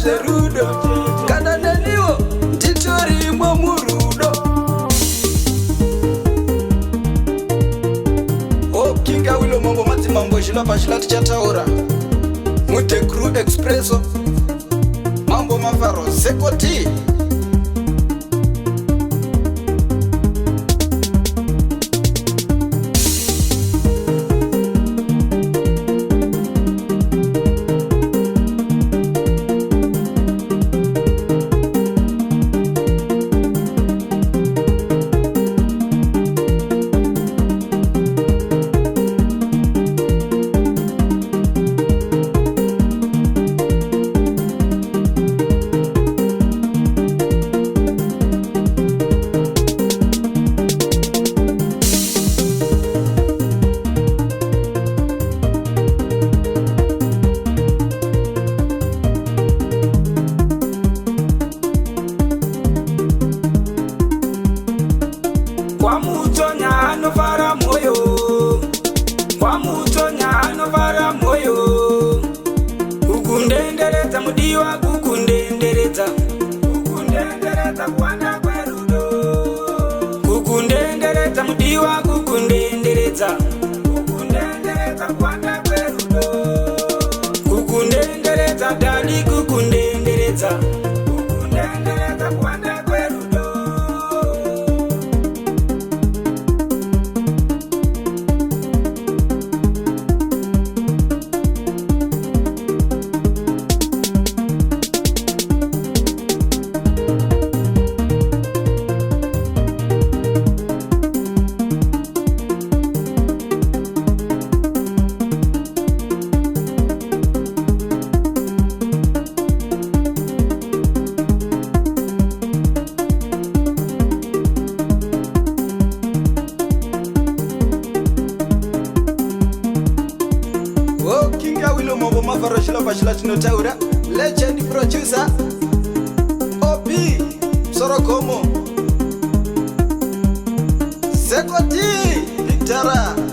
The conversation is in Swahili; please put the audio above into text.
serudo kana neniwo titori murudo. Kinga wilo mambo madzimambo zvilapa zvilati chataura mute crew expresso mambo mafaro sekoti. Kwa mutonya anovara moyo, kwa mutonya anovara moyo. Kukundenderedza mudiwa kukundenderedza, kukundenderedza kuwanda kwerudo. Kukundenderedza mudiwa kukundenderedza, kukundenderedza kuwanda kwerudo. Kukundenderedza dali kukundenderedza, kukundenderedza kuwanda kwerudo. Kinga wilo mambo mafaro zvilapa zvilati notaura legend producer OP Sorokomo sekoti Victora.